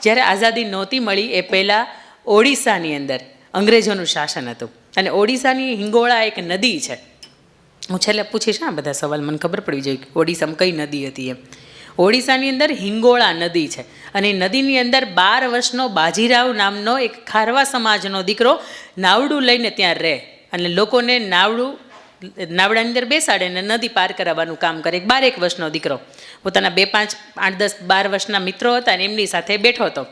જ્યારે આઝાદી નહોતી મળી એ પહેલાં ઓડિશાની અંદર અંગ્રેજોનું શાસન હતું, અને ઓડિશાની હિંગોળા એક નદી છે. હું છેલ્લે પૂછીશ આ બધા સવાલ, મને ખબર પડવી જોઈએ કે ઓડિશામાં કઈ નદી હતી એમ. ઓડિશાની અંદર હિંગોળા નદી છે, અને એ નદીની અંદર 12 વર્ષનો બાજીરાવ નામનો એક ખારવા સમાજનો દીકરો નાવડું લઈને ત્યાં રહે, અને લોકોને નાવડાની અંદર બેસાડે ને નદી પાર કરાવવાનું કામ કરે. 12 વર્ષનો દીકરો પોતાના 2, 5, 8, 10, 12 વર્ષના મિત્રો હતા ને એમની સાથે બેઠો હતો.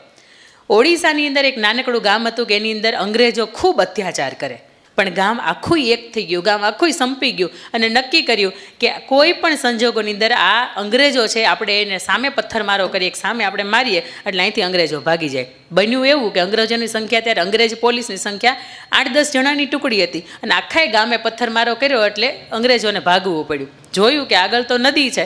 ઓડિશાની અંદર એક નાનકડું ગામ હતું કે એની અંદર અંગ્રેજો ખૂબ અત્યાચાર કરે, પણ ગામ આખું એક થઈ ગયું, ગામ આખું સંપી ગયું, અને નક્કી કર્યું કે કોઈ પણ સંજોગોની અંદર આ અંગ્રેજો છે આપણે એને સામે પથ્થરમારો કરીએ, સામે આપણે મારીએ એટલે અહીંથી અંગ્રેજો ભાગી જાય. બન્યું એવું કે અંગ્રેજોની સંખ્યા ત્યારે અંગ્રેજ પોલીસની સંખ્યા 8-10 જણાની ટુકડી હતી, અને આખા ગામે પથ્થરમારો કર્યો એટલે અંગ્રેજોને ભાગવું પડ્યું. જોયું કે આગળ તો નદી છે,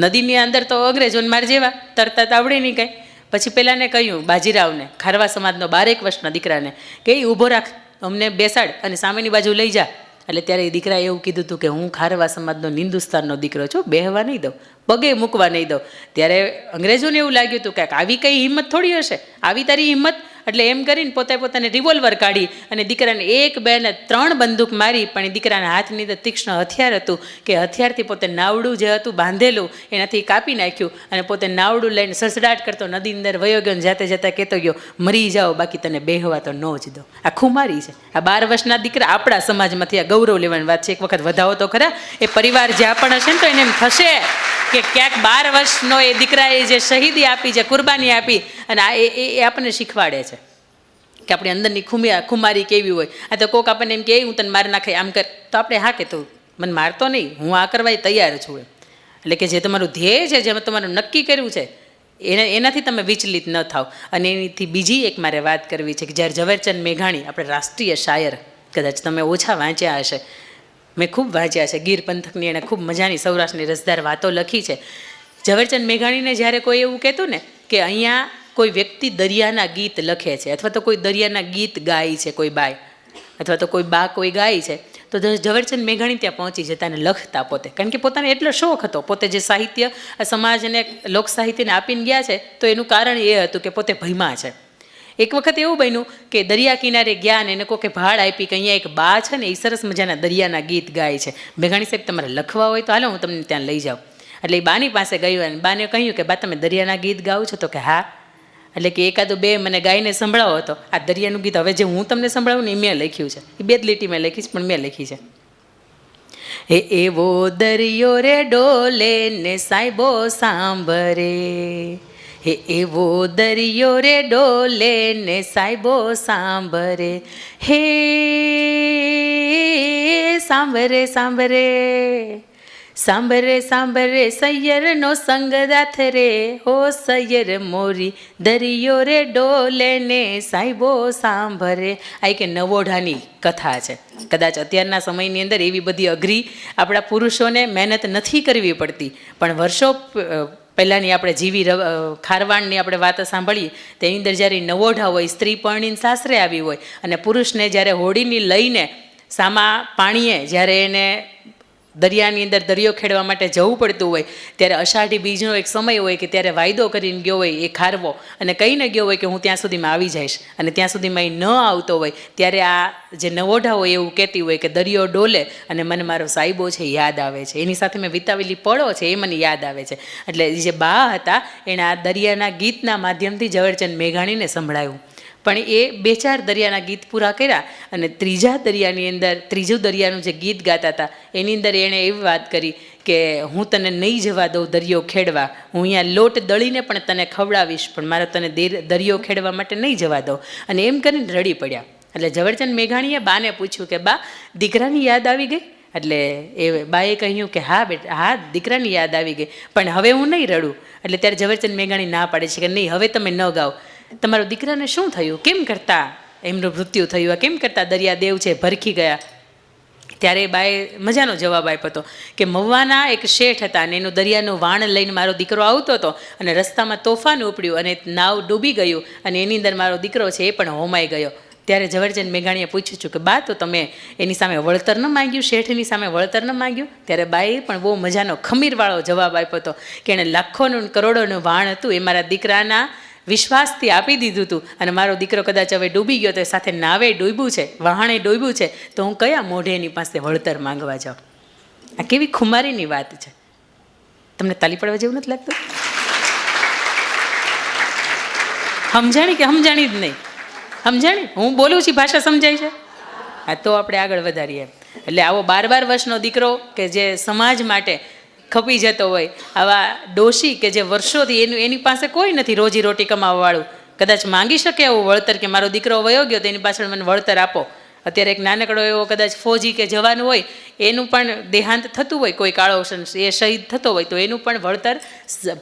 નદીની અંદર તો અંગ્રેજોને માર જેવા તરતા આવડે નહીં કાંઈ. પછી પેલાને કહ્યું બાજીરાવને, ખારવા સમાજનો 12 વર્ષના દીકરાને, કે એ ઊભો રાખ, અમને બેસાડ અને સામેની બાજુ લઈ જા. એટલે ત્યારે એ દીકરાએ એવું કીધું હતું કે હું ખારવા સમાજનો હિન્દુસ્તાનનો દીકરો છું, બેહવા નહીં દઉં, પગે મૂકવા નહીં દઉં. ત્યારે અંગ્રેજોને એવું લાગ્યું હતું કે આવી કઈ હિંમત થોડી હશે, આવી તારી હિંમત. એટલે એમ કરીને પોતાને રિવોલ્વર કાઢી અને દીકરાને 1, 2 ને 3 બંદૂક મારી, પણ એ દીકરાના હાથની અંદર તીક્ષ્ણ હથિયાર હતું કે હથિયારથી પોતે નાવડું જે હતું બાંધેલું એનાથી કાપી નાખ્યું, અને પોતે નાવડું લઈને સસડાટ કરતો નદી અંદર વયો ગયો. જાતે જતા કહેતો ગયો મરી જાઓ, બાકી તને બેહવા તો ન જ દો. આ ખુમારી છે. આ 12 વર્ષના દીકરા આપણા સમાજમાંથી આ ગૌરવ લેવાની વાત છે. એક વખત વધાવો તો ખરા. એ પરિવાર જ્યાં પણ હશે ને તો એને એમ થશે કે ક્યાંક 12 વર્ષનો એ દીકરાએ જે શહીદી આપી, જે કુરબાની આપી, અને આ એ આપણને શીખવાડે છે કે આપણી અંદરની ખુમારી કેવી હોય. આ તો કોક આપણને એમ કે હું તને મારી નાખે આમ કર, તો આપણે હા કે તું મને મારતો નહીં, હું આ કરવા તૈયાર છું એમ. એટલે કે જે તમારું ધ્યેય છે, જેમાં તમારું નક્કી કર્યું છે, એનાથી તમે વિચલિત ન થાવ. અને એનાથી બીજી એક મારે વાત કરવી છે કે જ્યારે ઝવેરચંદ મેઘાણી, આપણે રાષ્ટ્રીય શાયર, કદાચ તમે ઓછા વાંચ્યા હશે, મેં ખૂબ વાંચ્યા છે. ગીર પંથકની એણે ખૂબ મજાની સૌરાષ્ટ્રની રસદાર વાતો લખી છે. ઝવેરચંદ મેઘાણીને જ્યારે કોઈ એવું કહેતું ને કે અહીંયા કોઈ વ્યક્તિ દરિયાના ગીત લખે છે, અથવા તો કોઈ દરિયાના ગીત ગાય છે કોઈ બાય, અથવા તો કોઈ બા કોઈ ગાય છે, તો ઝવેરચંદ મેઘાણી ત્યાં પહોંચી જતા અને લખતા પોતે. કારણ કે પોતાને એટલો શોખ હતો, પોતે જે સાહિત્ય સમાજને લોક સાહિત્યને આપીને ગયા છે, તો એનું કારણ એ હતું કે પોતે ભયમાં છે. એક વખત એવું બન્યું કે દરિયા કિનારે ગયા ને એને કોકે ભાડ આપી કે અહીંયા એક બા છે ને એ સરસ મજાના દરિયાના ગીત ગાય છે, મેઘાણી સાહેબ તમારે લખવા હોય તો હાલો હું તમને ત્યાં લઈ જાઉં. એટલે એ બાની પાસે ગયું અને બાને કહ્યું કે બા તમે દરિયાના ગીત ગાઓ છો? તો કે હા. એટલે કે 1-2 મને ગાઈને સંભળાવો. તો આ દરિયાનું ગીત હવે જે હું તમને સંભળાવું ને એ મેં લખ્યું છે, એ 2 જ લીટી મેં લખીશ, પણ મેં લખી છે. હે એવો દરિયો રે ડોલે ને સાહેબો સાંભરે, હે એવો દરિયો રે ડોલે ને સાહેબો સાંભરે, હે સાંભરે સાંભરે સાંભરે સાંભરે સૈયરનો સંગદાથ રે, હો સૈયર મોરી દરિયો રે ડોલે ને સાહેબો સાંભરે. આ એક નવોઢાની કથા છે. કદાચ અત્યારના સમયની અંદર એવી બધી અઘરી આપણા પુરુષોને મહેનત નથી કરવી પડતી, પણ વર્ષો પહેલાંની આપણે જીવી ખારવાણની આપણે વાત સાંભળીએ તેની અંદર જ્યારે નવોઢા હોય, સ્ત્રી પરણીને સાસરે આવી હોય, અને પુરુષને જ્યારે હોડીની લઈને સામા પાણીએ જ્યારે એને દરિયાની અંદર દરિયો ખેડવા માટે જવું પડતું હોય, ત્યારે અષાઢી બીજનો એક સમય હોય કે ત્યારે વાયદો કરીને ગયો હોય એ ખારવો, અને કહીને ગયો હોય કે હું ત્યાં સુધીમાં આવી જઈશ, અને ત્યાં સુધીમાં એ ન આવતો હોય, ત્યારે આ જે નવોઢા હોય એવું કહેતી હોય કે દરિયો ડોલે અને મને મારો સાહેબો છે યાદ આવે છે, એની સાથે મેં વિતાવેલી પળો છે એ મને યાદ આવે છે. એટલે જે બા હતા એણે આ દરિયાના ગીતના માધ્યમથી ઝવેરચંદ મેઘાણીને સંભળાયું. પણ એ 2-4 દરિયાના ગીત પૂરા કર્યા, અને ત્રીજું દરિયાનું જે ગીત ગાતા હતા એની અંદર એણે એવી વાત કરી કે હું તને નહીં જવા દઉં દરિયો ખેડવા, હું અહીંયા લોટ દળીને પણ તને ખવડાવીશ, પણ મારે તને દરિયો ખેડવા માટે નહીં જવા દઉં. અને એમ કરીને રડી પડ્યા. એટલે ઝવેરચંદ મેઘાણીએ બાને પૂછ્યું કે બા દીકરાની યાદ આવી ગઈ? એટલે એ બાએ કહ્યું કે હા બેટા, હા દીકરાની યાદ આવી ગઈ, પણ હવે હું નહીં રડું. એટલે ત્યારે ઝવેરચંદ મેઘાણી ના પાડે છે કે નહીં, હવે તમે ન ગાઓ. તમારો દીકરાને શું થયું? કેમ કરતા એમનું મૃત્યુ થયું? કેમ કરતા દરિયાદેવ છે ભરખી ગયા? ત્યારે બાએ મજાનો જવાબ આપ્યો હતો કે મહુવાના એક શેઠ હતા, અને એનું દરિયાનું વાણ લઈને મારો દીકરો આવતો હતો, અને રસ્તામાં તોફાન ઉપડ્યું અને નાવ ડૂબી ગયું, અને એની અંદર મારો દીકરો છે એ પણ હોમાઈ ગયો. ત્યારે ઝવેરચંદ મેઘાણીએ પૂછ્યું છું કે બા તો તમે એની સામે વળતર ન માંગ્યું, શેઠની સામે વળતર ન માંગ્યું? ત્યારે બાએ પણ બહુ મજાનો ખમીરવાળો જવાબ આપ્યો હતો કે એણે લાખોનું કરોડોનું વાણ હતું એ મારા દીકરાના વિશ્વાસથી આપી દીધું હતું અને મારો દીકરો કદાચ હવે ડૂબી ગયો તો સાથે નાવે ડૂબ્યું છે, વહાણે ડૂબ્યું છે, તો હું કયા મોઢે એની પાસે વળતર માંગવા જાઉં? આ કેવી ખુમારીની વાત છે. તમને તાલી પડવા જેવું નથી લાગતું? સમજાણી કે સમજાણી જ નહીં? સમજાણી? હું બોલું છું, ભાષા સમજાય છે? હા, તો આપણે આગળ વધારીએ. એટલે આવો 12 વર્ષનો દીકરો કે જે સમાજ માટે ખપી જતો હોય, આવા ડોશી કે જે વર્ષોથી એની પાસે કોઈ નથી રોજી રોટી કમાવાવાળું, કદાચ માંગી શકે એવું વળતર કે મારો દીકરો વયો ગયો તો એની પાછળ મને વળતર આપો. અત્યારે એક નાનકડો એવો કદાચ ફૌજી કે જવાન હોય, એનું પણ દેહાંત થતું હોય, કોઈ કાળો એ શહીદ થતો હોય, તો એનું પણ વળતર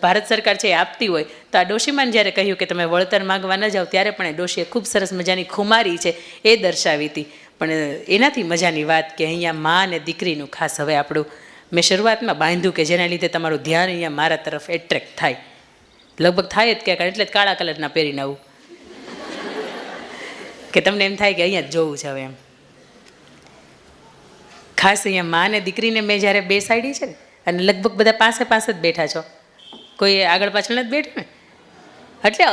ભારત સરકાર છે એ આપતી હોય. તો આ ડોશીમાને જ્યારે કહ્યું કે તમે વળતર માંગવા ન જાઓ, ત્યારે પણ એ ડોશીએ ખૂબ સરસ મજાની ખુમારી છે એ દર્શાવી હતી. પણ એનાથી મજાની વાત કે અહીંયા મા અને દીકરીનું ખાસ હવે આપણું મેં શરૂઆતમાં બાંધ્યું કે જેના લીધે તમારું ધ્યાન અહીંયા મારા તરફ એટ્રેક્ટ થાય. લગભગ થાય જ ક્યાંક, એટલે જ કાળા કલરના પહેરીને આવું કે તમને એમ થાય કે અહીંયા જ જોવું છે હવે એમ. ખાસ અહીંયા મા અને દીકરીને મેં જ્યારે બેસાડી છે ને, અને લગભગ બધા પાસે પાસે જ બેઠા છો, કોઈ આગળ પાછળ નથી બેઠું ને, એટલે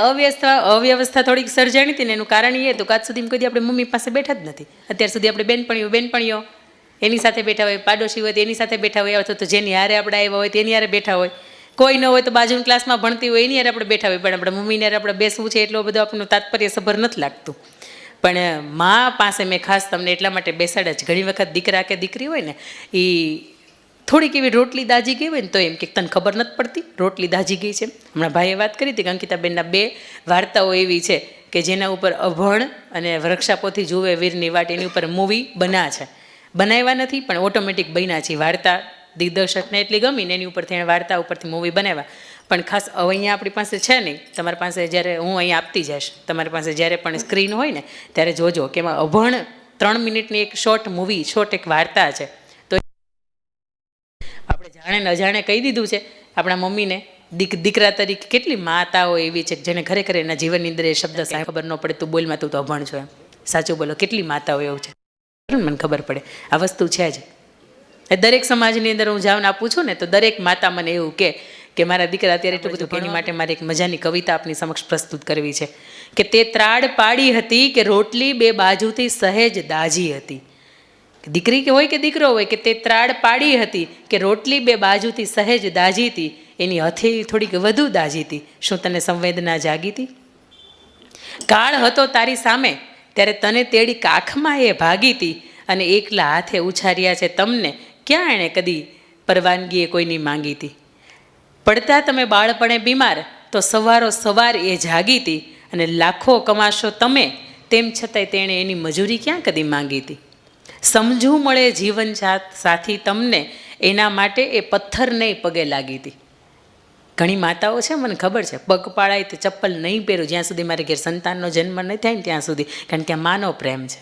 અવ્યવસ્થા થોડીક સર્જાણી હતી ને એનું કારણ એ હતું કે આજ સુધી કોઈ આપણે મમ્મી પાસે બેઠા જ નથી. અત્યાર સુધી આપણે બેનપણીઓ એની સાથે બેઠા હોય, પાડોશી હોય તો એની સાથે બેઠા હોય, અથવા તો જેની હારે આપણે આવ્યા હોય તેની હારે બેઠા હોય, કોઈ ન હોય તો બાજુના ક્લાસમાં ભણતી હોય એની હારે આપણે બેઠા હોય. પણ આપણે મમ્મીને હારે આપણે બેસવું છે એટલો બધો આપણું તાત્પર્યસભર નથી લાગતું. પણ મા પાસે મેં ખાસ તમને એટલા માટે બેસાડ્યા છે. ઘણી વખત દીકરા કે દીકરી હોય ને, એ થોડીક એવી રોટલી દાજી ગઈ હોય ને તો એમ કે તને ખબર નથી પડતી રોટલી દાજી ગઈ છે. હમણાં ભાઈએ વાત કરી હતી કે અંકિતાબેનના 2 વાર્તાઓ એવી છે કે જેના ઉપર અભણ અને વૃક્ષાપોથી જુએ વીરની વાટ, એની ઉપર મૂવી બનાવ્યા નથી પણ ઓટોમેટિક બન્યા છે. વાર્તા દિગ્દર્શકને એટલી ગમી ને એની ઉપરથી એણે વાર્તા ઉપરથી મૂવી બનાવ્યા. પણ ખાસ હવે અહીંયા આપણી પાસે છે નહીં, તમારી પાસે જ્યારે હું અહીંયા આપતી જઈશ, તમારી પાસે જ્યારે પણ સ્ક્રીન હોય ને ત્યારે જોજો કે એમાં અભણ 3 મિનિટની એક શોર્ટ એક વાર્તા છે. તો આપણે જાણે ન અજાણે કહી દીધું છે આપણા મમ્મીને, દીકરા તરીકે કેટલી માતાઓ એવી છે જેને ખરેખર એના જીવનની અંદર એ શબ્દ સાહેબ ખબર ન પડે, તું બોલમાં તું તો અભણ છો એમ. સાચું બોલો, કેટલી માતાઓ એવું છે મને ખબર પડે. આ વસ્તુ છે જ. દરેક સમાજની અંદર હું જાઉં આપું છું ને તો દરેક માતા મને એવું કે મારા દીકરા અત્યારે એટલું બધું, એની માટે મારે એક મજાની કવિતા આપની સમક્ષ પ્રસ્તુત કરવી છે કે તે ત્રાડ પાડી હતી કે રોટલી 2 બાજુથી સહેજ દાજી હતી. દીકરી કે હોય કે દીકરો હોય, કે તે ત્રાડ પાડી હતી કે રોટલી 2 બાજુથી સહેજ દાજી હતી, એની હથેળી થોડીક વધુ દાજી હતી. શું તને સંવેદના જાગી હતી? કાળ હતો તારી સામે ત્યારે તને તેડી કાખમાં એ ભાગી હતી, અને એકલા હાથે ઉછાર્યા છે તમને, ક્યાં એણે કદી પરવાનગી એ કોઈની માંગી હતી. પડતા તમે બાળપણે બીમાર તો સવાર એ જાગી હતી, અને લાખો કમાશો તમે તેમ છતાંય તેણે એની મજૂરી ક્યાં કદી માંગી હતી. સમજવું મળે જીવન સાથી તમને, એના માટે એ પથ્થર નહીં પગે લાગી હતી. ઘણી માતાઓ છે મને ખબર છે, પગ પાળાય તો ચપ્પલ નહીં પહેરું જ્યાં સુધી મારે ઘેર સંતાનનો જન્મ નહીં થાય ને ત્યાં સુધી, કારણ કે આ માનો પ્રેમ છે.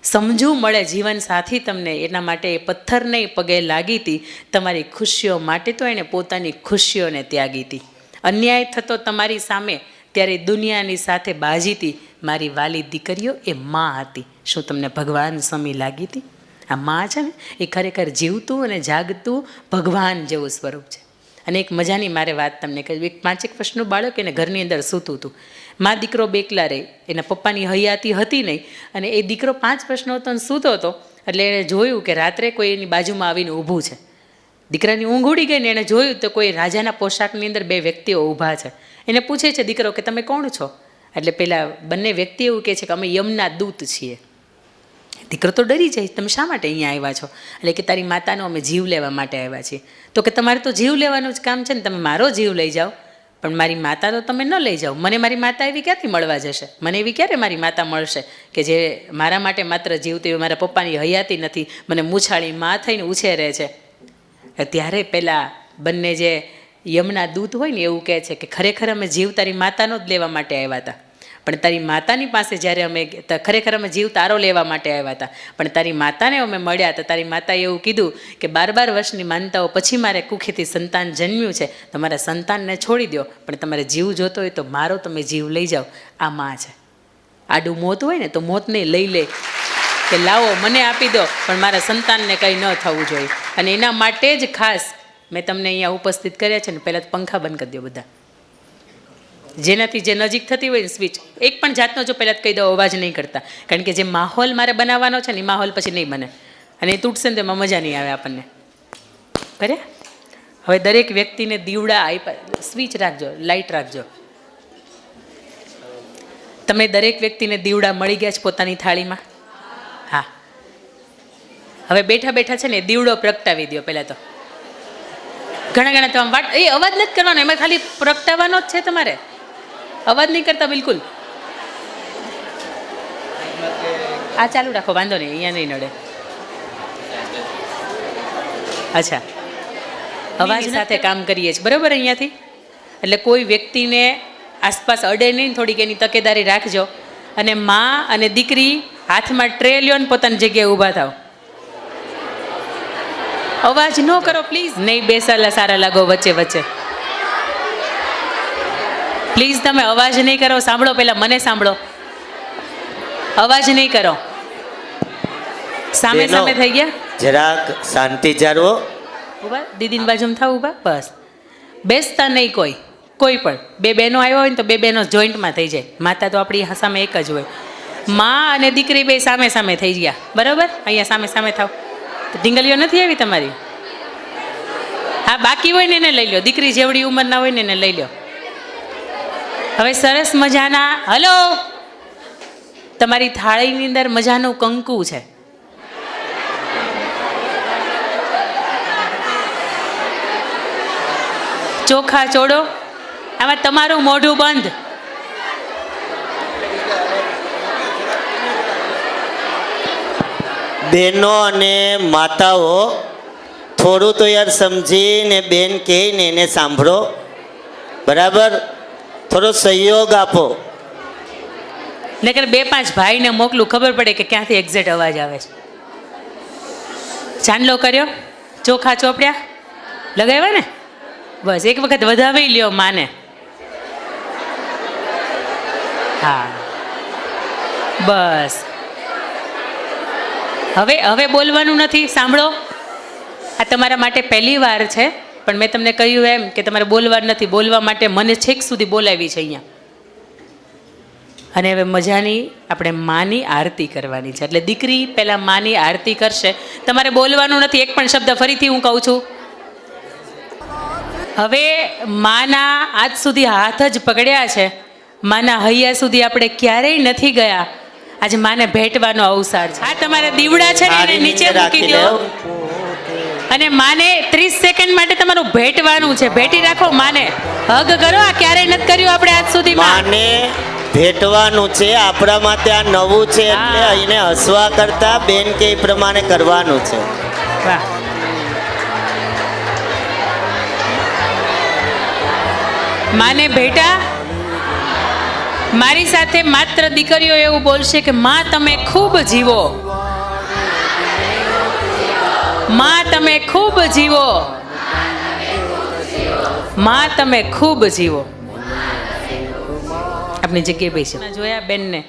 સમજવું મળે જીવન સાથી તમને, એના માટે એ પથ્થર નહીં પગે લાગી હતી. તમારી ખુશીઓ માટે તો એણે પોતાની ખુશીઓને ત્યાગી હતી. અન્યાય થતો તમારી સામે ત્યારે દુનિયાની સાથે બાજી હતી. મારી વાલી દીકરીઓ એ માં હતી. શું તમને ભગવાન સમી લાગી હતી? આ માં છે ને એ ખરેખર જીવતું અને જાગતું ભગવાન જેવું સ્વરૂપ છે. અને એક મજાની મારે વાત તમને કહ્યું, એક 5 વર્ષનું બાળક એને ઘરની અંદર સૂતું હતું. મા દીકરો બેકલા રહે, એના પપ્પાની હયાતી હતી નહીં, અને એ દીકરો 5 વર્ષનો હતો અને સૂતો હતો. એટલે એણે જોયું કે રાત્રે કોઈ એની બાજુમાં આવીને ઊભું છે. દીકરાની ઊંઘ ઉડી ગઈ ને એણે જોયું તો કોઈ રાજાના પોશાકની અંદર 2 વ્યક્તિઓ ઊભા છે. એને પૂછે છે દીકરો કે તમે કોણ છો? એટલે પેલા બંને વ્યક્તિ એવું કહે છે કે અમે યમના દૂત છીએ. દીકરો તો ડરી જાય, તમે શા માટે અહીંયા આવ્યા છો? એટલે કે તારી માતાનો અમે જીવ લેવા માટે આવ્યા છીએ. તો કે તમારે તો જીવ લેવાનું જ કામ છે ને, તમે મારો જીવ લઈ જાઓ, પણ મારી માતા તો તમે ન લઈ જાઓ. મને મારી માતા એવી ક્યાંથી મળવા જશે? મને એવી ક્યારે મારી માતા મળશે કે જે મારા માટે માત્ર જીવતી હોય? મારા પપ્પાની હયાતી નથી, મને મૂછાળી માં થઈને ઉછેરે છે. ત્યારે પેલા બંને જે યમના દૂત હોય ને એવું કહે છે કે ખરેખર અમે જીવ તારી માતાનો જ લેવા માટે આવ્યા હતા, પણ તારી માતાની પાસે જ્યારે અમે ખરેખર અમે જીવ તારો લેવા માટે આવ્યા હતા, પણ તારી માતાને અમે મળ્યા હતા. તારી માતાએ એવું કીધું કે 12 વર્ષની માનતાઓ પછી મારે કુખેથી સંતાન જન્મ્યું છે, તમારા સંતાનને છોડી દો, પણ તમારે જીવ જોતો હોય તો મારો તમે જીવ લઈ જાઓ. આ માં છે. આડું મોત હોય ને તો મોતને લઈ લે કે લાવો મને આપી દો, પણ મારા સંતાનને કંઈ ન થવું જોઈએ. અને એના માટે જ ખાસ મેં તમને અહીંયા ઉપસ્થિત કર્યા છે ને. પહેલાં તો પંખા બંધ કરી દો બધા. જેનાથી જે નજીક થતી હોય ને સ્વિચ, એક પણ જાતનો જો પહેલાં કહી દો અવાજ નહીં કરતા, કારણ કે જે માહોલ મારે બનાવવાનો છે ને એ માહોલ પછી નહીં બને, અને એ તૂટશે ને તેમાં મજા નહીં આવે આપણને. કરે હવે દરેક વ્યક્તિને દીવડા આપ્યા, સ્વિચ રાખજો, લાઇટ રાખજો. તમને દરેક વ્યક્તિને દીવડા મળી ગયા છે પોતાની થાળીમાં? હા. હવે બેઠા બેઠા છે ને દીવડો પ્રગટાવી દો પહેલાં તો. ઘણા તમે વાટ, એ અવાજ નથી કરવાનો, એમાં ખાલી પ્રગટાવવાનો જ છે તમારે, અવાજ નહીં કરતા બિલકુલ. આ ચાલુ રાખો, વાંધો નહીં, અહીંયા નહીં નડે. અચ્છા, અવાજ સાથે કામ કરીએ છીએ બરાબર અહીંયાથી, એટલે કોઈ વ્યક્તિને આસપાસ અડે નહીં, થોડીક એની તકેદારી રાખજો. અને મા અને દીકરી હાથમાં ટ્રે લ્યો ને પોતાની જગ્યાએ ઊભા થાવ. અવાજ ન કરો પ્લીઝ, નહીં બેસાલા સારા લાગો વચ્ચે વચ્ચે. પ્લીઝ તમે અવાજ નહીં કરો, સાંભળો પહેલાં મને સાંભળો, અવાજ નહીં કરો. સામે સામે થઈ ગયા, જરાક શાંતિ જાળવો. ઊભા, દીદીની બાજુમાં થાવ ઊભા, બસ. બેસતા નહીં કોઈ પણ. બે બહેનો આવ્યા હોય ને તો બે બહેનો જોઈન્ટમાં થઈ જાય, માતા તો આપણી સામે એક જ હોય. મા અને દીકરી બે સામે સામે થઈ ગયા બરાબર, અહીંયા સામે સામે થાવ. ઢીંગલીઓ નથી આવી તમારી? હા, બાકી હોય ને એને લઈ લો, દીકરી જેવડી ઉંમરના હોય ને એને લઈ લો. હવે સરસ મજાના, હલો, તમારી થાળીની અંદર મજાનું કંકુ છે. ચોખા ચોડો, આમાં તમારું મોઢું બંધ. બહેનો અને માતાઓ થોડું તો યાર સમજીને બેન કહે ને એને સાંભળો બરાબર, થોડો સહયોગ આપો. નકર 2-5 ભાઈને મોકલું, ખબર પડે કે ક્યાંથી એક્ઝેક્ટ અવાજ આવે છે. ચાંદલો કર્યો, ચોખા ચોપડ્યા, લગાવ્યા ને, બસ એક વખત વધાવી લ્યો માને. હા બસ, હવે બોલવાનું નથી, સાંભળો. આ તમારા માટે પહેલી વાર છે, પણ મેં તમને કહ્યું એમ કે તમારે બોલવાનું નથી, બોલવા માટે મને છેક સુધી બોલાવી છે અહીંયા. અને હવે મજાની આપણે માની આરતી કરવાની છે, એટલે દીકરી પહેલાં માની આરતી કરશે. તમારે બોલવાનું નથી એક પણ શબ્દ, ફરીથી હું કહું છું. હવે માના આજ સુધી હાથ જ પકડ્યા છે, માના હૈયા સુધી આપણે ક્યારેય નથી ગયા. આજે માને ભેટવાનો અવસર છે. આ તમારા દીવડા છે ને એને નીચે મૂકી દો અને માને 30 સેકન્ડ માટે તમારું ભેટવાનું છે. ભેટી રાખો માને, હગ કરો. આ ક્યારેય નથી કર્યું આપણે આજ સુધી. માને ભેટવાનું છે, આપણા માટે આ નવું છે, એટલે એને હસવા કરતા બેન કે એ પ્રમાણે કરવાનું છે. વાહ, માને ભેટા. મારી સાથે માત્ર દીકરીઓ એવું બોલશે કે માં તમે ખૂબ જીવો, માં તમે ખૂબ જીવો, માં તમે ખૂબ જીવો. આપણી જગ્યાએ બેસી જોયા બેનને,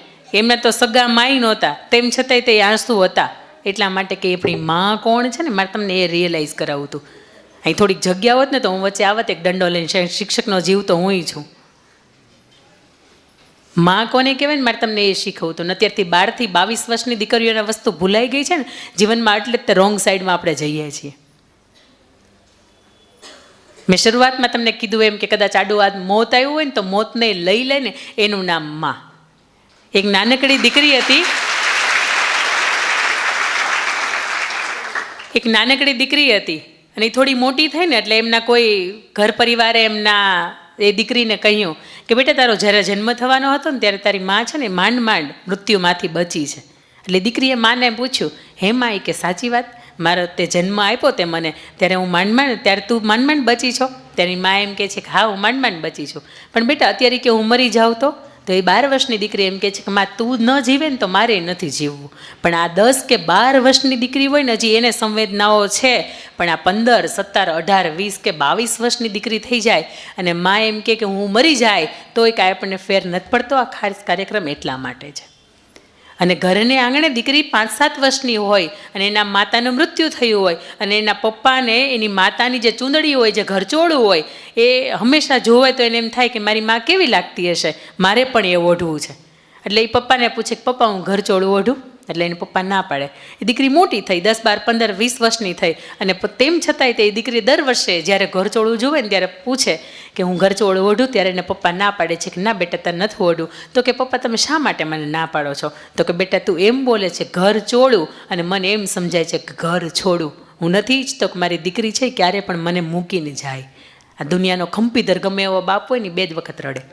એમને તો સગા માય નહોતા, તેમ છતાંય તે આંસુ હતા. એટલા માટે કે આપણી માં કોણ છે ને, મારે તમને એ રિયલાઇઝ કરાવવું હતું. અહીં થોડીક જગ્યા હોત ને તો હું વચ્ચે આવત, એક દંડો લઈને. શિક્ષકનો જીવ તો હું છું. માં કોને કહેવાય ને, મારે તમને એ શીખવું હતું. અત્યારથી 12 થી 22 વર્ષની દીકરીઓને વસ્તુ ભૂલાઈ ગઈ છે ને જીવનમાં, એટલે જ રોંગ સાઈડમાં આપણે જઈએ છીએ. મેં શરૂઆતમાં તમને કીધું એમ કે કદાચ આડું આ મોત આવ્યું હોય ને તો મોતને લઈ લે ને એનું નામ માં. એક નાનકડી દીકરી હતી, અને એ થોડી મોટી થઈ ને એટલે એમના કોઈ ઘર પરિવારે એમના એ દીકરીને કહ્યું કે બેટા તારો જ્યારે જન્મ થવાનો હતો ને ત્યારે તારી માં છે ને માંડ મૃત્યુમાંથી બચી છે. એટલે દીકરીએ માને પૂછ્યું, હે માં, એ કે સાચી વાત, મારો તે જન્મ આપ્યો તે મને ત્યારે હું માંડ ત્યારે તું માંડ બચી છો? ત્યારે માં એમ કહે છે કે હા હું માંડ બચી છું, પણ બેટા અત્યારે કે હું મરી જાઉં તો એ 12 વર્ષની દીકરી એમ કહે છે કે માં તું ન જીવે ને તો મારે નથી જીવવું. પણ આ 10 કે 12 વર્ષની દીકરી હોય ને હજી એને સંવેદનાઓ છે, પણ આ 15, 17, 18, 20 કે 22 વર્ષની દીકરી થઈ જાય અને માં એમ કે હું મરી જાય તો એ કાંઈ આપણને ફેર નથી પડતો. આ ખાસ કાર્યક્રમ એટલા માટે છે. અને ઘરને આંગણે દીકરી 5-7 વર્ષની હોય અને એના માતાનું મૃત્યુ થયું હોય અને એના પપ્પાને એની માતાની જે ચૂંદડી હોય, જે ઘરચોળું હોય, એ હંમેશા જોવે તો એને એમ થાય કે મારી માં કેવી લાગતી હશે, મારે પણ એ ઓઢવું છે. એટલે એ પપ્પાને પૂછે કે પપ્પા હું ઘરચોળું ઓઢું? એટલે એને પપ્પા ના પાડે. એ દીકરી મોટી થઈ 10, 12, 15, 20 વર્ષની થઈ અને તેમ છતાંય તે દીકરી દર વર્ષે જ્યારે ઘરચોળું જુએ ને ત્યારે પૂછે કે હું ઘરચોળું ઓઢું? ત્યારે એને પપ્પા ના પાડે છે કે ના બેટા તને નથી ઓઢું. તો કે પપ્પા તમે શા માટે મને ના પાડો છો? તો કે બેટા તું એમ બોલે છે ઘરચોળું અને મને એમ સમજાય છે કે ઘર છોડું. હું નથી ઈચ્છતો કે મારી દીકરી છે ક્યારે પણ મને મૂકીને જાય. આ દુનિયાનો ખંપીધર ગમે એવો બાપ હોય ને 2 જ વખત રડે.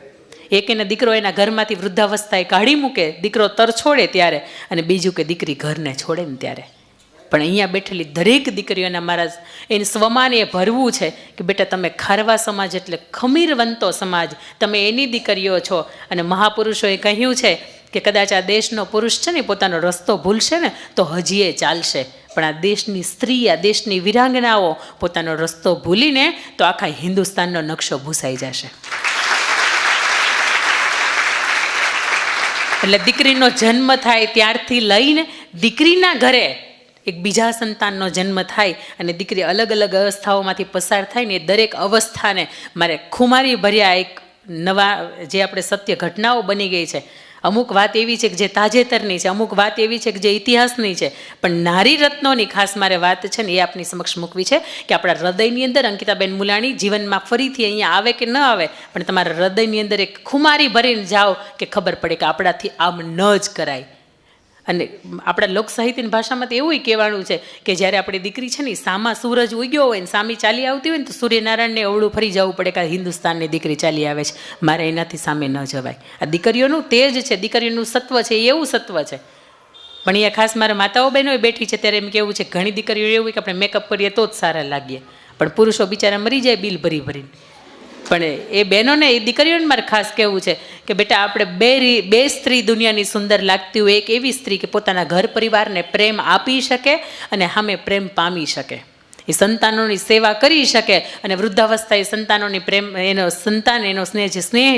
એક એના દીકરો એના ઘરમાંથી વૃદ્ધાવસ્થાએ કાઢી મૂકે, દીકરો તર છોડે ત્યારે, અને બીજું કે દીકરી ઘરને છોડે ને ત્યારે. પણ અહીંયા બેઠેલી દરેક દીકરીઓના મારા એને સ્વમાન એ ભરવું છે કે બેટા તમે ખારવા સમાજ એટલે ખમીરવંતો સમાજ, તમે એની દીકરીઓ છો. અને મહાપુરુષોએ કહ્યું છે કે કદાચ આ દેશનો પુરુષ છે ને પોતાનો રસ્તો ભૂલશે ને તો હજી એ ચાલશે, પણ આ દેશની સ્ત્રી, આ દેશની વિરાંગનાઓ પોતાનો રસ્તો ભૂલીને તો આખા હિન્દુસ્તાનનો નકશો ભૂસાઈ જશે. એટલે દીકરીનો જન્મ થાય ત્યારથી લઈને દીકરીના ઘરે એક બીજા સંતાનનો જન્મ થાય અને દીકરી અલગ અલગ અવસ્થાઓમાંથી પસાર થાય ને એ દરેક અવસ્થાને મારે ખુમારી ભર્યા એક નવા જે આપણે સત્ય ઘટનાઓ બની ગઈ છે. અમુક વાત એવી છે કે જે તાજેતરની છે, અમુક વાત એવી છે કે જે ઇતિહાસની છે, પણ નારી રત્નોની ખાસ મારે વાત છે ને એ આપની સમક્ષ મૂકવી છે કે આપણા હૃદયની અંદર અંકિતાબેન મુલાણી જીવનમાં ફરીથી અહીંયા આવે કે ન આવે, પણ તમારા હૃદયની અંદર એક ખુમારી ભરીને જાઓ કે ખબર પડે કે આપણાથી આમ ન જ કરાય. અને આપણા લોક સાહિત્યની ભાષામાં તો એવું કહેવાનું છે કે જ્યારે આપણી દીકરી છે ને સામા સૂરજ ઉગ્યો હોય ને સામી ચાલી આવતી હોય ને તો સૂર્યનારાયણને અવળું ફરી જવું પડે કે હિન્દુસ્તાનની દીકરી ચાલી આવે છે, મારે એનાથી સામે ન જવાય. આ દીકરીઓનું તેજ છે, દીકરીઓનું સત્વ છે, એવું સત્વ છે. પણ અહીંયા ખાસ મારા માતાઓ બહેનો બેઠી છે ત્યારે એમ કેવું છે ઘણી દીકરીઓ એવું કે આપણે મેકઅપ કરીએ તો જ સારા લાગીએ, પણ પુરુષો બિચારા મરી જાય બિલ ભરી ભરીને. પણ એ બહેનોને એ દીકરીઓને મારે ખાસ કહેવું છે કે બેટા આપણે બે સ્ત્રી દુનિયાની સુંદર લાગતી હોય, એક એવી સ્ત્રી કે પોતાના ઘર પરિવારને પ્રેમ આપી શકે અને સામે પ્રેમ પામી શકે, એ સંતાનોની સેવા કરી શકે અને વૃદ્ધાવસ્થાએ સંતાનોની પ્રેમ એનો સંતાન એનો સ્નેહ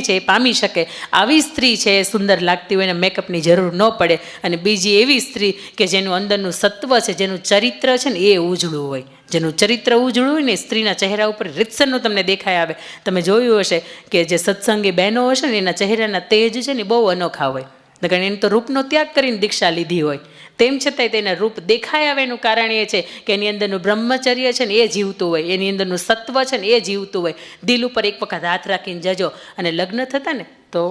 છે એ પામી શકે. આવી સ્ત્રી છે એ સુંદર લાગતી હોય એને મેકઅપની જરૂર ન પડે. અને બીજી એવી સ્ત્રી કે જેનું અંદરનું સત્વ છે, જેનું ચરિત્ર છે ને એ ઉજળું હોય, જેનું ચરિત્ર ઉજળું હોય ને સ્ત્રીના ચહેરા ઉપર રીતસરનું તમને દેખાય આવે. તમે જોયું હશે કે જે સત્સંગી બહેનો હશે ને એના ચહેરાના તેજ છે ને બહુ અનોખા હોય, કારણ એને તો રૂપનો ત્યાગ કરીને દીક્ષા લીધી હોય, તેમ છતાંય તેના રૂપ દેખાય આવે એનું કારણ એ છે કે એની અંદરનું બ્રહ્મચર્ય છે ને એ જીવતું હોય, એની અંદરનું સત્વ છે ને એ જીવતું હોય. દિલ ઉપર એક વખત હાથ રાખીને જજો. અને લગ્ન થતા ને તો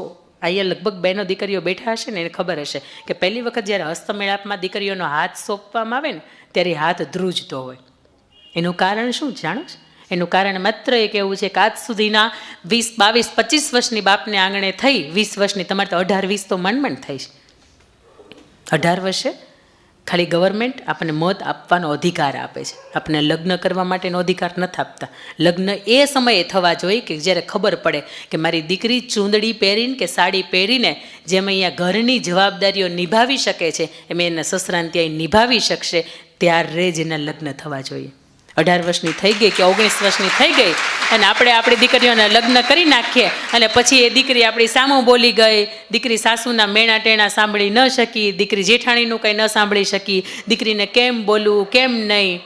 અહીંયા લગભગ બહેનો દીકરીઓ બેઠા હશે ને એને ખબર હશે કે પહેલી વખત જ્યારે હસ્તમેળાપમાં દીકરીઓનો હાથ સોંપવામાં આવે ને ત્યારે હાથ ધ્રુજતો હોય. એનું કારણ શું જાણો છો? એનું કારણ માત્ર એક એવું છે કે આજ સુધીના 20, 22, 25 વર્ષની બાપને આંગણે થઈ 20 વર્ષની, તમારે તો 18, 20 તો માંડ થઈ છે. 18 વર્ષે ખાલી ગવર્મેન્ટ આપણને મત આપવાનો અધિકાર આપે છે, આપણને લગ્ન કરવા માટેનો અધિકાર નથી આપતા. લગ્ન એ સમયે થવા જોઈએ કે જ્યારે ખબર પડે કે મારી દીકરી ચૂંદડી પહેરીને કે સાડી પહેરીને જેમ અહીંયા ઘરની જવાબદારીઓ નિભાવી શકે છે એમ એના સસરાને ત્યાં નિભાવી શકશે, ત્યારે જ એના લગ્ન થવા જોઈએ. 18 વર્ષની થઈ ગઈ કે 19 વર્ષની થઈ ગઈ અને આપણે આપણી દીકરીઓના લગ્ન કરી નાખીએ અને પછી એ દીકરી આપણી સામું બોલી ગઈ, દીકરી સાસુના મેણા ટેણા સાંભળી ન શકી, દીકરી જેઠાણીનું કંઈ ન સાંભળી શકી, દીકરીને કેમ બોલવું કેમ નહીં.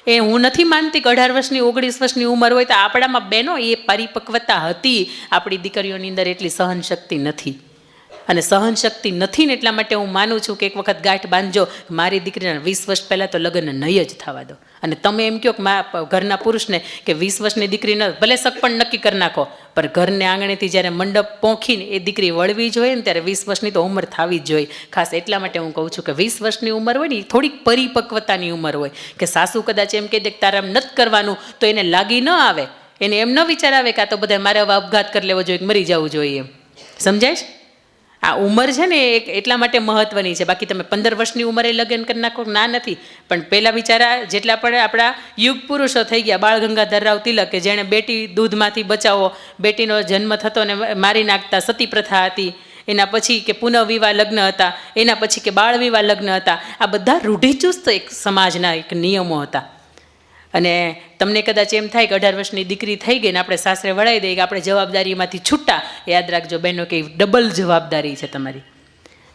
એ હું નથી માનતી કે 18 વર્ષની 19 વર્ષની ઉંમર હોય તો આપણામાં બહેનો એ પરિપક્વતા હતી, આપણી દીકરીઓની અંદર એટલી સહનશક્તિ નથી. અને સહનશક્તિ નથી ને એટલા માટે હું માનું છું કે એક વખત ગાંઠ બાંધજો, મારી દીકરીના 20 વર્ષ પહેલાં તો લગ્ન નહીં જ થવા દો. અને તમે એમ કહો કે ઘરના પુરુષને કે 20 વર્ષની દીકરીને ભલે સગપણ નક્કી કરી નાખો, પણ ઘરને આંગણેથી જ્યારે મંડપ પહોંચીને એ દીકરી વળવી જોઈએ ને ત્યારે 20 વર્ષની તો ઉંમર થવી જ જોઈએ. ખાસ એટલા માટે હું કહું છું કે 20 વર્ષની ઉંમર હોય ને એ થોડીક પરિપક્વતાની ઉંમર હોય કે સાસુ કદાચ એમ કહી દે કે તારે એમ નથી કરવાનું તો એને લાગી ન આવે, એને એમ ન વિચાર આવે કે આ તો બધા મારે હવે આપઘાત કરી લેવો જોઈએ, મરી જવું જોઈએ, એમ સમજાય છે? આ ઉંમર છે ને એક એટલા માટે મહત્ત્વની છે. બાકી તમે 15 વર્ષની ઉંમરે લગ્ન કરી નાખો ના નથી, પણ પહેલાં બિચારા જેટલા પણ આપણા યુગ પુરુષો થઈ ગયા, બાળ ગંગાધર રાવ તિલક કે જેણે બેટી દૂધમાંથી બચાવો, બેટીનો જન્મ થતો ને મારી નાખતા, સતી પ્રથા હતી, એના પછી કે પુનઃવિવાહ લગ્ન હતા, એના પછી કે બાળ વિવાહ લગ્ન હતા. આ બધા રૂઢિચુસ્ત એક સમાજના એક નિયમો હતા. અને તમને કદાચ એમ થાય કે 18 વર્ષની દીકરી થઈ ગઈ ને આપણે સાસરે વળાવી દઈએ કે આપણે જવાબદારીમાંથી છૂટા, યાદ રાખજો બહેનો કે ડબલ જવાબદારી છે તમારી.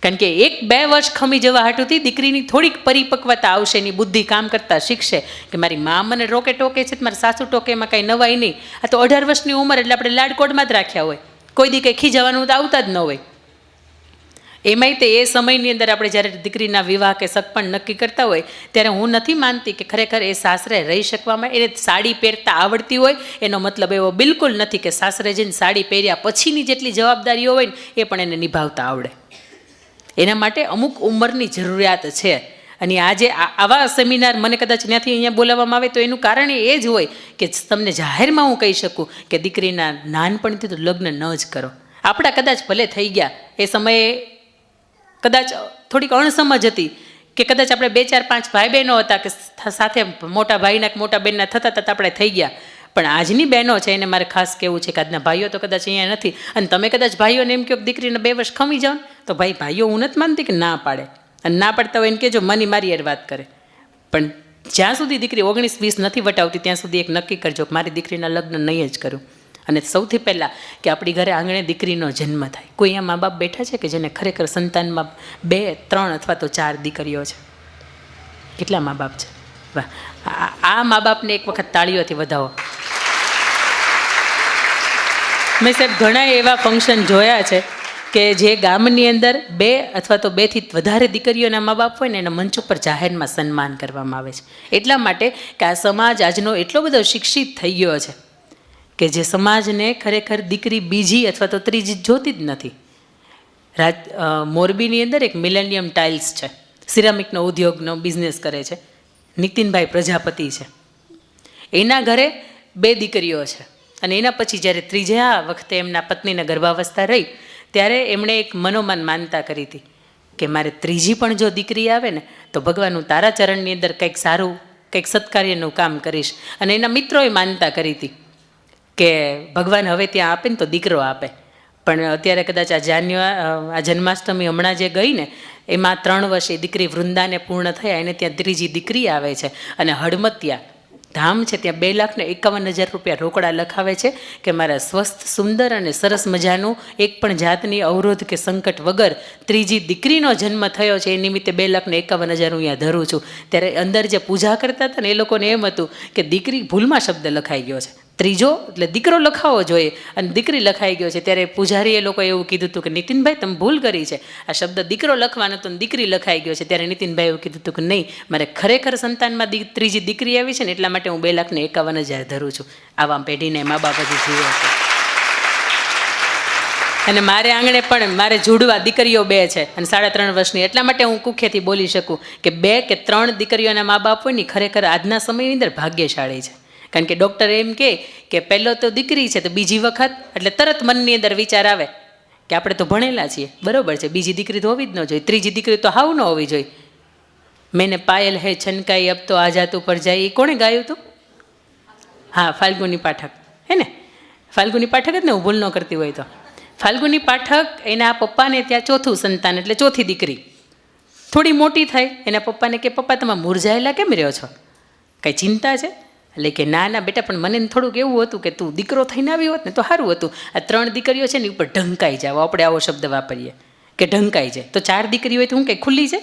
કારણ કે 1-2 વર્ષ ખમી જવા હાટુથી દીકરીની થોડીક પરિપક્વતા આવશે, એની બુદ્ધિ કામ કરતાં શીખશે કે મારી મા મને રોકે ટોકે છે, મારા સાસુ ટોકે, એમાં કાંઈ નવાઈ નહીં. આ તો 18 વર્ષની ઉંમર એટલે આપણે લાડકોડમાં જ રાખ્યા હોય, કોઈ દી કંઈ ખીજવાનું તો આવતા જ ન હોય. એમાંય તે એ સમયની અંદર આપણે જ્યારે દીકરીના વિવાહ કે સગપણ નક્કી કરતા હોય ત્યારે હું નથી માનતી કે ખરેખર એ સાસરે રહી શકવામાં એને સાડી પહેરતા આવડતી હોય. એનો મતલબ એવો બિલકુલ નથી કે સાસરે જઈને સાડી પહેર્યા પછીની જેટલી જવાબદારીઓ હોય ને એ પણ એને નિભાવતા આવડે. એના માટે અમુક ઉંમરની જરૂરિયાત છે. અને આજે આવા સેમિનાર મને કદાચ ત્યાંથી અહીંયા બોલાવવામાં આવે તો એનું કારણ એ જ હોય કે તમને જાહેરમાં હું કહી શકું કે દીકરીના નાનપણથી તો લગ્ન ન જ કરો. આપણા કદાચ ભલે થઈ ગયા, એ સમયે કદાચ થોડીક અણસમજ હતી કે કદાચ આપણે 2, 4, 5 ભાઈ બહેનો હતા કે સાથે મોટા ભાઈના કે મોટા બહેનના થતા થતાં આપણે થઈ ગયા. પણ આજની બહેનો છે એને મારે ખાસ કહેવું છે કે આજના ભાઈઓ તો કદાચ અહીંયા નથી. અને તમે કદાચ ભાઈઓને એમ કહો કે દીકરીને 2 વર્ષ ખમી જાઓ ને તો ભાઈઓ હું નથી માનતી કે ના પાડે. અને ના પાડતા હોય એને કહેજો મની મારી યાર વાત કરે. પણ જ્યાં સુધી દીકરી 19-20 નથી વટાવતી ત્યાં સુધી એક નક્કી કરજો કે મારી દીકરીના લગ્ન નહીં જ કરું. અને સૌથી પહેલાં કે આપણી ઘરે આંગણે દીકરીનો જન્મ થાય. કોઈ અહીંયા મા બાપ બેઠા છે કે જેને ખરેખર સંતાનમાં 2, 3 અથવા તો 4 દીકરીઓ છે? કેટલા મા બાપ છે? વાહ! આ મા બાપને એક વખત તાળીઓથી વધાવો. મેં સાહેબ ઘણા એવા ફંક્શન જોયા છે કે જે ગામની અંદર 2 અથવા તો 2 થી વધારે દીકરીઓના મા બાપ હોય ને એના મંચ ઉપર જાહેરમાં સન્માન કરવામાં આવે છે. એટલા માટે કે આ સમાજ આજનો એટલો બધો શિક્ષિત થઈ ગયો છે કે જે સમાજને ખરેખર દીકરી બીજી અથવા તો ત્રીજી જોતી જ નથી. મોરબીની અંદર એક મિલેનિયમ ટાઇલ્સ છે, સિરામિકનો ઉદ્યોગનો બિઝનેસ કરે છે, નીતિનભાઈ પ્રજાપતિ છે. એના ઘરે 2 દીકરીઓ છે. અને એના પછી જ્યારે ત્રીજા વખતે એમના પત્નીને ગર્ભાવસ્થા રહી ત્યારે એમણે એક મનોમન માનતા કરી હતી કે મારે ત્રીજી પણ જો દીકરી આવે ને તો ભગવાન હું તારા ચરણની અંદર કંઈક સારું, કંઈક સત્કાર્યનું કામ કરીશ. અને એના મિત્રોએ માનતા કરી હતી કે ભગવાન હવે ત્યાં આપે ને તો દીકરો આપે. પણ અત્યારે કદાચ આ જન્માષ્ટમી હમણાં જે ગઈ ને એમાં 3 વર્ષે દીકરી વૃંદાને પૂર્ણ થયા, એને ત્યાં ત્રીજી દીકરી આવે છે. અને હડમતિયા ધામ છે ત્યાં 2,51,000 રૂપિયા રોકડા લખાવે છે કે મારા સ્વસ્થ, સુંદર અને સરસ મજાનું એક પણ જાતની અવરોધ કે સંકટ વગર ત્રીજી દીકરીનો જન્મ થયો છે. એ નિમિત્તે 2,51,000 હું અહીંયા ધરું છું. ત્યારે અંદર જે પૂજા કરતા હતા ને એ લોકોને એમ હતું કે દીકરી ભૂલમાં શબ્દ લખાઈ ગયો છે, ત્રીજો એટલે દીકરો લખાવો જોઈએ અને દીકરી લખાઈ ગયો છે. ત્યારે પૂજારી એ લોકો એવું કીધું હતું કે નીતિનભાઈ તમે ભૂલ કરી છે, આ શબ્દ દીકરો લખવાનો હતો ને દીકરી લખાઈ ગયો છે. ત્યારે નીતિનભાઈ એવું કીધું હતું કે નહીં, મારે ખરેખર સંતાનમાં ત્રીજી દીકરી આવી છે ને એટલા માટે હું 2,51,000 ધરું છું. આવા પેઢીને મા બાપ જ જીવે છે. અને મારે આંગણે પણ મારે જોડવા દીકરીઓ 2 છે અને 3.5 વર્ષની. એટલા માટે હું કુખ્યાથી બોલી શકું કે 2 કે 3 દીકરીઓના મા બાપ હોય ને ખરેખર આજના સમયની અંદર ભાગ્યશાળી છે. કારણ કે ડૉક્ટર એમ કે પહેલો તો દીકરી છે તો બીજી વખત એટલે તરત મનની અંદર વિચાર આવે કે આપણે તો ભણેલા છીએ, બરાબર છે, બીજી દીકરી તો હોવી જ ન જોઈએ, ત્રીજી દીકરી તો હાવ ન હોવી જોઈએ. મેને પાયલ હે છનકાઈ અબ તો આજાત ઉપર જાય, એ કોણે ગાયું હતું? હા, ફાલ્ગુની પાઠક, હે ને? ફાલ્ગુની પાઠક જ ને, હું ભૂલ ન કરતી હોય તો. ફાલ્ગુની પાઠક એના પપ્પાને ત્યાં 4થું સંતાન એટલે 4થી દીકરી. થોડી મોટી થાય એના પપ્પાને કે પપ્પા તમે મુરઝાયેલા કેમ રહ્યો છો, કંઈ ચિંતા છે? એટલે કે ના ના બેટા, પણ મને થોડુંક એવું હતું કે તું દીકરો થઈને આવી હોત ને તો સારું હતું. આ 3 દીકરીઓ છે ને ઉપર ઢંકાઈ જાવ, આપણે આવો શબ્દ વાપરીએ કે ઢંકાઈ જાય. તો 4 દીકરીઓ હોય તો હું કંઈ ખુલ્લી છે?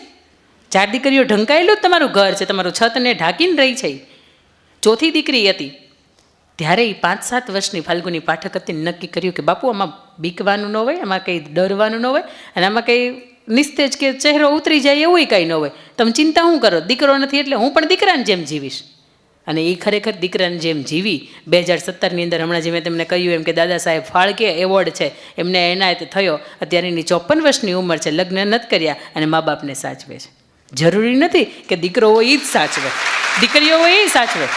4 દીકરીઓ ઢંકાયેલું જ તમારું ઘર છે, તમારું છતને ઢાંકીને રહી છે. 4થી દીકરી હતી ત્યારે એ 5-7 વર્ષની ફાલ્ગુની પાઠક હતી, નક્કી કર્યું કે બાપુ આમાં બીકવાનું ન હોય, આમાં કંઈ ડરવાનું ન હોય અને આમાં કંઈ નિસ્તેજ કે ચહેરો ઉતરી જાય એવું કંઈ ન હોય. તમે ચિંતા શું કરો, દીકરો નથી એટલે હું પણ દીકરાને જેમ જીવીશ. અને એ ખરેખર દીકરાને જેમ જીવી 2017ની અંદર હમણાં જે મેં તમને કહ્યું એમ કે દાદા સાહેબ ફાળકે એવોર્ડ છે એમને એનાયત થયો. અત્યારે એની 54 વર્ષની ઉંમર છે, લગ્ન નથી કર્યા અને મા બાપને સાચવે છે. જરૂરી નથી કે દીકરો હોય એ જ સાચવે, દીકરીઓ હોય એ સાચવે.